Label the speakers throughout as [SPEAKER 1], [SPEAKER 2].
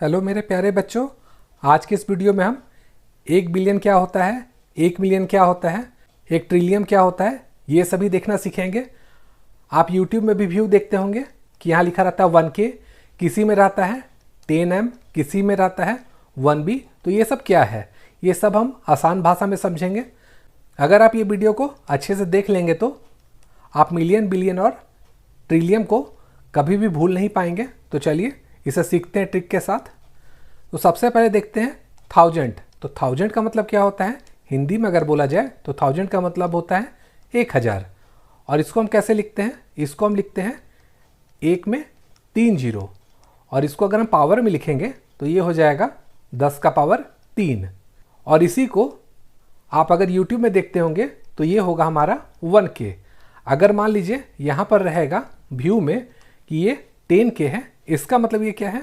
[SPEAKER 1] Hello मेरे प्यारे बच्चों, आज के इस वीडियो में हम 1 बिलियन क्या होता है, 1 मिलियन क्या होता है, 1 ट्रिलियन क्या होता है, ये सभी देखना सीखेंगे। आप YouTube में भी व्यू देखते होंगे कि यहाँ लिखा रहता है 1K, किसी में रहता है 10M, किसी में रहता है 1B। तो ये सब क्या है, ये सब हम आसान भाषा में समझेंगे। अगर आप ये वीडियो को अच्छे से देख लेंगे तो आप मिलियन, बिलियन और ट्रिलियन को कभी भी भूल नहीं पाएंगे। तो चलिए इसे सीखते हैं ट्रिक के साथ। तो सबसे पहले देखते हैं 1000। तो 1000 का मतलब क्या होता है, हिंदी में अगर बोला जाए तो 1000 का मतलब होता है 1000। और इसको हम कैसे लिखते हैं, इसको हम लिखते हैं 1 में 3 जीरो, और इसको अगर हम पावर में लिखेंगे तो ये हो जाएगा 10 का पावर 3। और इसी को आप अगर YouTube में देखते होंगे तो ये होगा हमारा 1K। अगर मान लीजिए यहाँ पर रहेगा व्यू में कि ये 10K है, इसका मतलब ये क्या है,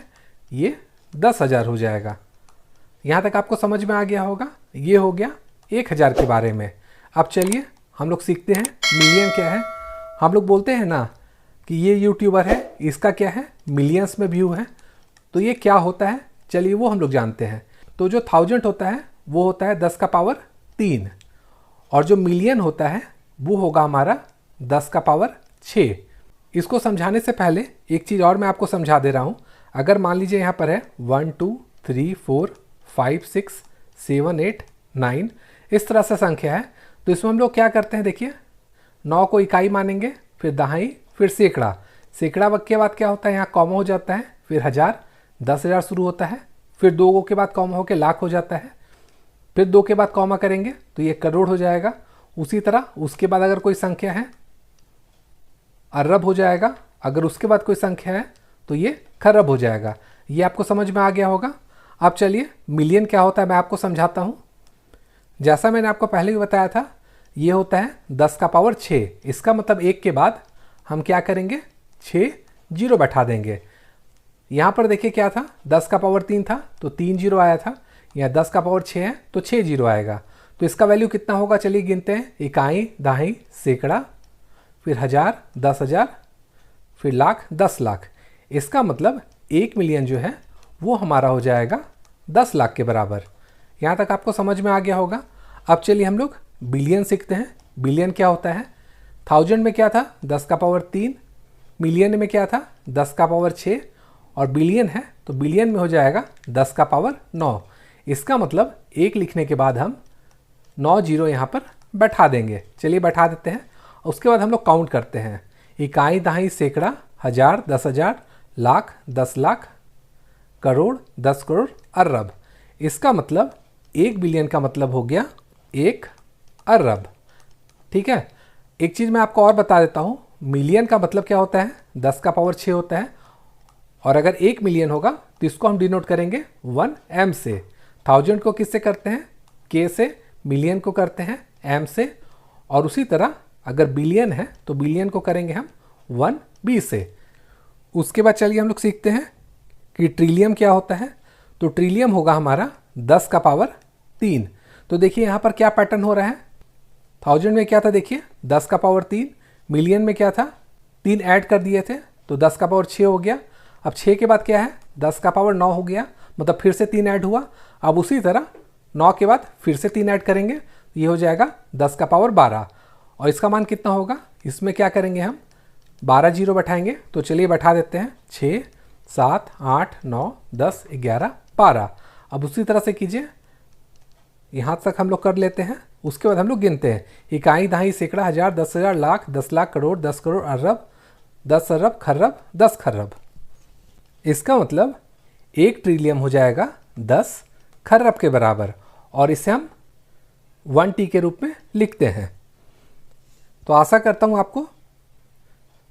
[SPEAKER 1] ये 10,000 हो जाएगा। यहाँ तक आपको समझ में आ गया होगा। ये हो गया 1000 के बारे में। अब चलिए हम लोग सीखते हैं मिलियन क्या है। हम लोग बोलते हैं ना कि ये यूट्यूबर है, इसका क्या है, मिलियंस में व्यू है। तो ये क्या होता है, चलिए वो हम लोग जानते हैं। तो जो 1000 होता है वो होता है 10 का पावर 3, और जो मिलियन होता है वो होगा हमारा 10 का पावर 6। इसको समझाने से पहले एक चीज़ और मैं आपको समझा दे रहा हूँ। अगर मान लीजिए यहाँ पर है 1 2 3 4 5 6 7 8 9 इस तरह से संख्या है, तो इसमें हम लोग क्या करते हैं, देखिए 9 को इकाई मानेंगे, फिर दहाई, फिर सैकड़ा। सैकड़ा के बाद क्या होता है, यहाँ कॉमा हो जाता है, फिर 1000, 10,000 शुरू होता है, फिर 2 के बाद कॉमा होकर लाख हो जाता है, फिर 2 के बाद कॉमा करेंगे तो ये करोड़ हो जाएगा। उसी तरह उसके बाद अगर कोई संख्या है अरब हो जाएगा, अगर उसके बाद कोई संख्या है तो ये खरब हो जाएगा। ये आपको समझ में आ गया होगा। अब चलिए मिलियन क्या होता है मैं आपको समझाता हूँ। जैसा मैंने आपको पहले भी बताया था, ये होता है 10 का पावर 6। इसका मतलब 1 के बाद हम क्या करेंगे, 6 जीरो बैठा देंगे। यहाँ पर देखिए क्या था, 10 का पावर 3 था तो 3 जीरो आया था। यहाँ 10 का पावर 6 है तो 6 जीरो आएगा। तो इसका वैल्यू कितना होगा, चलिए गिनते हैं। इकाई, दहाई, सैकड़ा, फिर 1000, 10,000, फिर लाख, 10 लाख। इसका मतलब 1 मिलियन जो है वो हमारा हो जाएगा 10 लाख के बराबर। यहाँ तक आपको समझ में आ गया होगा। अब चलिए हम लोग बिलियन सीखते हैं। बिलियन क्या होता है, 1000 में क्या था, 10 का पावर 3, मिलियन में क्या था, 10 का पावर 6, और बिलियन है तो बिलियन में हो जाएगा 10 का पावर 9। इसका मतलब 1 लिखने के बाद हम 9 जीरो यहाँ पर बैठा देंगे। चलिए बैठा देते हैं। उसके बाद हम लोग काउंट करते हैं। इकाई, दहाई, सैकड़ा, 1000, 10,000, लाख, 10 लाख, करोड़, 10 करोड़, अरब। इसका मतलब 1 बिलियन का मतलब हो गया 1 अरब। ठीक है। एक चीज़ मैं आपको और बता देता हूँ, मिलियन का मतलब क्या होता है, 10 का पावर 6 होता है। और अगर 1 मिलियन होगा तो इसको हम डिनोट करेंगे 1M से। 1000 को किससे करते हैं, K से, मिलियन को करते हैं M से, और उसी तरह अगर बिलियन है तो बिलियन को करेंगे हम 1B से। उसके बाद चलिए हम लोग सीखते हैं कि ट्रिलियन क्या होता है। तो ट्रिलियन होगा हमारा 10 का पावर 3। तो देखिए यहाँ पर क्या पैटर्न हो रहा है, 1000 में क्या था, देखिए 10 का पावर 3, मिलियन में क्या था, 3 ऐड कर दिए थे तो 10 का पावर 6 हो गया। अब 6 के बाद क्या है, 10 का पावर 9 हो गया, मतलब फिर से 3 ऐड हुआ। अब उसी तरह 9 के बाद फिर से 3 ऐड करेंगे तो ये हो जाएगा 10 का पावर 12। और इसका मान कितना होगा, इसमें क्या करेंगे हम, 12 जीरो बैठाएंगे। तो चलिए बैठा देते हैं, 6 7 8 9 10 11 12। अब उसी तरह से कीजिए, यहाँ तक हम लोग कर लेते हैं। उसके बाद हम लोग गिनते हैं, इकाई, दहाई, सैकड़ा, 1000, 10,000, लाख, 10 लाख, करोड़, 10 करोड़, अरब, 10 अरब, खरब, 10 खरब। इसका मतलब 1 ट्रिलियन हो जाएगा 10 खरब के बराबर, और इसे हम 1T के रूप में लिखते हैं। तो आशा करता हूँ आपको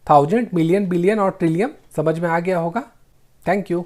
[SPEAKER 1] 1000, मिलियन, बिलियन और ट्रिलियन समझ में आ गया होगा। Thank you.